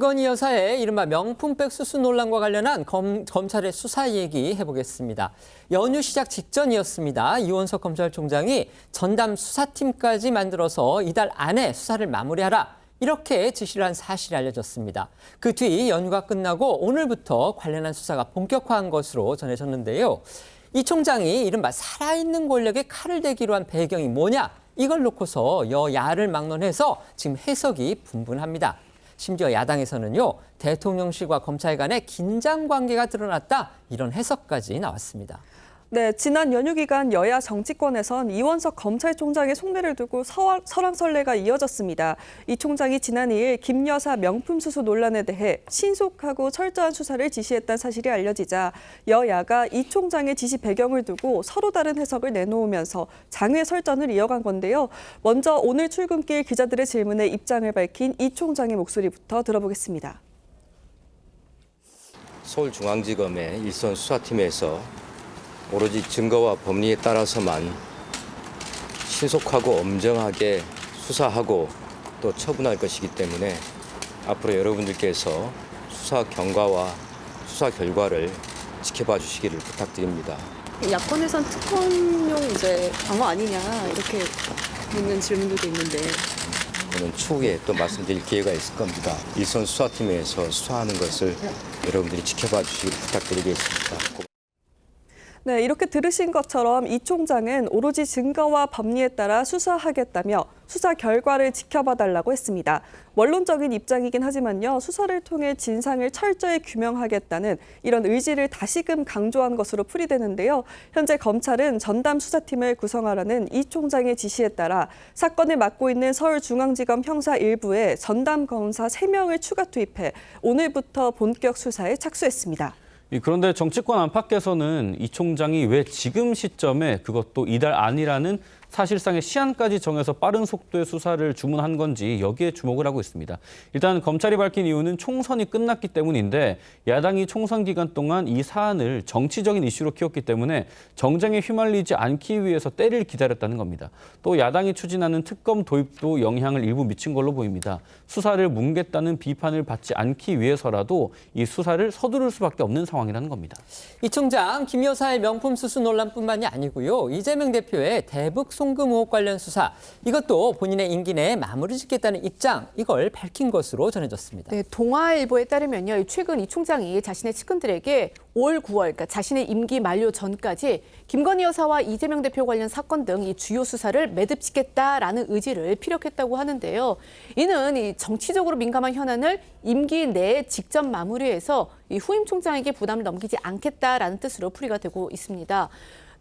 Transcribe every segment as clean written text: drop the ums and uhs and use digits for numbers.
김건희 여사의 이른바 명품백 수수 논란과 관련한 검찰의 수사 얘기 해보겠습니다. 연휴 시작 직전이었습니다. 이원석 검찰총장이 전담 수사팀까지 만들어서 이달 안에 수사를 마무리하라. 이렇게 지시를 한 사실이 알려졌습니다. 그 뒤 연휴가 끝나고 오늘부터 관련한 수사가 본격화한 것으로 전해졌는데요. 이 총장이 이른바 살아있는 권력에 칼을 대기로 한 배경이 뭐냐? 이걸 놓고서 여야를 막론해서 지금 해석이 분분합니다. 심지어 야당에서는요, 대통령실과 검찰 간의 긴장 관계가 드러났다, 이런 해석까지 나왔습니다. 네, 지난 연휴 기간 여야 정치권에선 이원석 검찰총장의 속내를 두고 설왕설래가 이어졌습니다. 이 총장이 지난 2일 김 여사 명품 수수 논란에 대해 신속하고 철저한 수사를 지시했다는 사실이 알려지자 여야가 이 총장의 지시 배경을 두고 서로 다른 해석을 내놓으면서 장외 설전을 이어간 건데요. 먼저 오늘 출근길 기자들의 질문에 입장을 밝힌 이 총장의 목소리부터 들어보겠습니다. 서울중앙지검의 일선 수사팀에서 오로지 증거와 법리에 따라서만 신속하고 엄정하게 수사하고 또 처분할 것이기 때문에 앞으로 여러분들께서 수사 경과와 수사 결과를 지켜봐 주시기를 부탁드립니다. 야권에선 특검용 방어 아니냐 이렇게 묻는 질문들도 있는데 저는 추후에 또 말씀드릴 기회가 있을 겁니다. 일선 수사팀에서 수사하는 것을 여러분들이 지켜봐 주시기를 부탁드리겠습니다. 네, 이렇게 들으신 것처럼 이 총장은 오로지 증거와 법리에 따라 수사하겠다며 수사 결과를 지켜봐달라고 했습니다. 원론적인 입장이긴 하지만요, 수사를 통해 진상을 철저히 규명하겠다는 이런 의지를 다시금 강조한 것으로 풀이되는데요. 현재 검찰은 전담 수사팀을 구성하라는 이 총장의 지시에 따라 사건을 맡고 있는 서울중앙지검 형사 1부에 전담 검사 3명을 추가 투입해 오늘부터 본격 수사에 착수했습니다. 그런데 정치권 안팎에서는 이 총장이 왜 지금 시점에 그것도 이달 안이라는 사실상의 시한까지 정해서 빠른 속도의 수사를 주문한 건지 여기에 주목을 하고 있습니다. 일단 검찰이 밝힌 이유는 총선이 끝났기 때문인데 야당이 총선 기간 동안 이 사안을 정치적인 이슈로 키웠기 때문에 정쟁에 휘말리지 않기 위해서 때를 기다렸다는 겁니다. 또 야당이 추진하는 특검 도입도 영향을 일부 미친 걸로 보입니다. 수사를 뭉갰다는 비판을 받지 않기 위해서라도 이 수사를 서두를 수밖에 없는 상황이라는 겁니다. 이 총장 김 여사의 명품 수수 논란뿐만이 아니고요. 이재명 대표의 대북 송금 의혹 관련 수사, 이것도 본인의 임기 내에 마무리 짓겠다는 입장, 이걸 밝힌 것으로 전해졌습니다. 네, 동아일보에 따르면요, 최근 이 총장이 자신의 측근들에게 올 9월, 그러니까 자신의 임기 만료 전까지 김건희 여사와 이재명 대표 관련 사건 등 이 주요 수사를 매듭짓겠다라는 의지를 피력했다고 하는데요. 이는 이 정치적으로 민감한 현안을 임기 내에 직접 마무리해서 이 후임 총장에게 부담을 넘기지 않겠다라는 뜻으로 풀이가 되고 있습니다.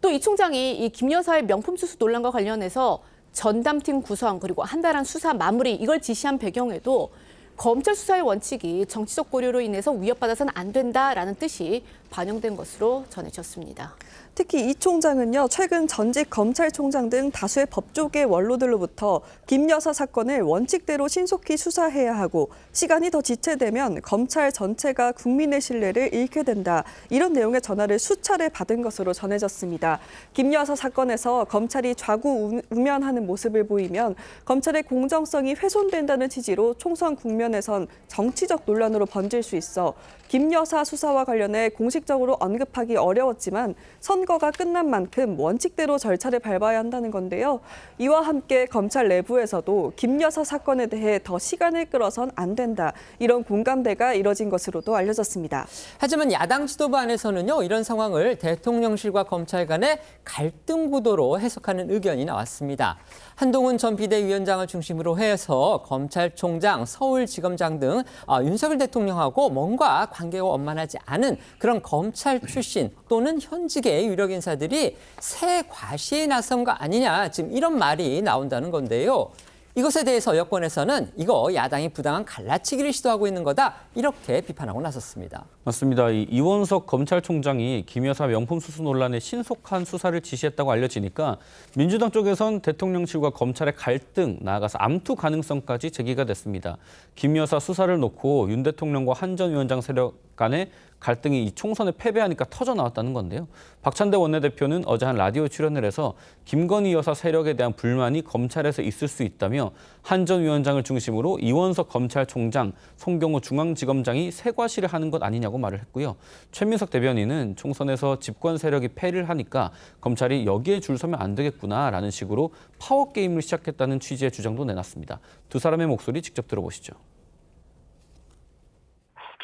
또 이 총장이 이 김 여사의 명품 수수 논란과 관련해서 전담팀 구성 그리고 한 달한 수사 마무리 이걸 지시한 배경에도 검찰 수사의 원칙이 정치적 고려로 인해서 위협받아서는 안 된다라는 뜻이 반영된 것으로 전해졌습니다. 특히 이 총장은요, 최근 전직 검찰총장 등 다수의 법조계 원로들로부터 김 여사 사건을 원칙대로 신속히 수사해야 하고 시간이 더 지체되면 검찰 전체가 국민의 신뢰를 잃게 된다. 이런 내용의 전화를 수차례 받은 것으로 전해졌습니다. 김 여사 사건에서 검찰이 좌구우면하는 모습을 보이면 검찰의 공정성이 훼손된다는 취지로 총선 국면에선 정치적 논란으로 번질 수 있어 김 여사 수사와 관련해 공식적으로 언급하기 어려웠지만 선거가 끝난 만큼 원칙대로 절차를 밟아야 한다는 건데요. 이와 함께 검찰 내부에서도 김 여사 사건에 대해 더 시간을 끌어선 안 된다. 이런 공감대가 이뤄진 것으로도 알려졌습니다. 하지만 야당 지도부 안에서는요, 이런 상황을 대통령실과 검찰 간의 갈등 구도로 해석하는 의견이 나왔습니다. 한동훈 전 비대위원장을 중심으로 해서 검찰총장, 서울지검장 등 윤석열 대통령하고 뭔가 관계가 원만하지 않은 그런 검찰 출신 또는 현직의 유력 인사들이 새 과시에 나선 거 아니냐, 지금 이런 말이 나온다는 건데요. 이것에 대해서 여권에서는 이거 야당이 부당한 갈라치기를 시도하고 있는 거다, 이렇게 비판하고 나섰습니다. 맞습니다. 이원석 검찰총장이 김 여사 명품 수수 논란에 신속한 수사를 지시했다고 알려지니까 민주당 쪽에선 대통령실과 검찰의 갈등, 나아가서 암투 가능성까지 제기가 됐습니다. 김 여사 수사를 놓고 윤 대통령과 한 전 위원장 세력 간의 갈등이 이 총선에 패배하니까 터져 나왔다는 건데요. 박찬대 원내대표는 어제 한 라디오 출연을 해서 김건희 여사 세력에 대한 불만이 검찰에서 있을 수 있다며 한 전 위원장을 중심으로 이원석 검찰총장, 송경호 중앙지검장이 세과시를 하는 것 아니냐고 말을 했고요. 최민석 대변인은 총선에서 집권 세력이 패를 하니까 검찰이 여기에 줄 서면 안 되겠구나라는 식으로 파워게임을 시작했다는 취지의 주장도 내놨습니다. 두 사람의 목소리 직접 들어보시죠.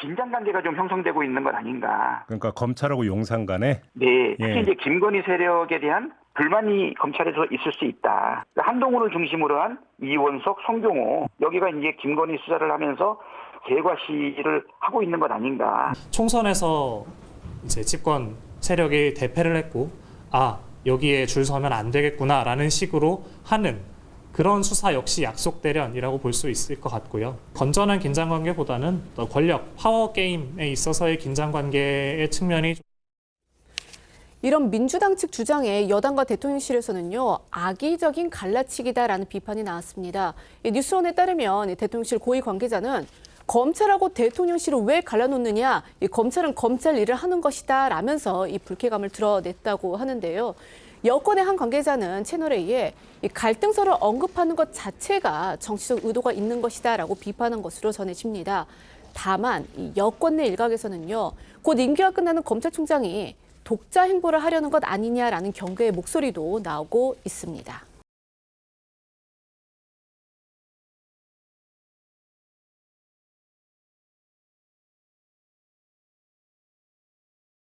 긴장관계가 좀 형성되고 있는 것 아닌가. 그러니까 검찰하고 용산 간에 네, 특히 예. 이제 김건희 세력에 대한 불만이 검찰에서 있을 수 있다. 한동훈을 중심으로 한 이원석, 송경호 여기가 이제 김건희 수사를 하면서 개과시를 하고 있는 것 아닌가. 총선에서 이제 집권 세력이 대패를 했고 여기에 줄 서면 안 되겠구나라는 식으로 하는 그런 수사 역시 약속대련이라고 볼 수 있을 것 같고요. 건전한 긴장관계보다는 권력, 파워게임에 있어서의 긴장관계의 측면이 이런 민주당 측 주장에 여당과 대통령실에서는요, 악의적인 갈라치기다라는 비판이 나왔습니다. 뉴스원에 따르면 대통령실 고위 관계자는 검찰하고 대통령실을 왜 갈라놓느냐, 검찰은 검찰 일을 하는 것이다 라면서 이 불쾌감을 드러냈다고 하는데요. 여권의 한 관계자는 채널A에 갈등설을 언급하는 것 자체가 정치적 의도가 있는 것이다라고 비판한 것으로 전해집니다. 다만 이 여권 내 일각에서는요, 곧 임기가 끝나는 검찰총장이 독자 행보를 하려는 것 아니냐라는 경계의 목소리도 나오고 있습니다.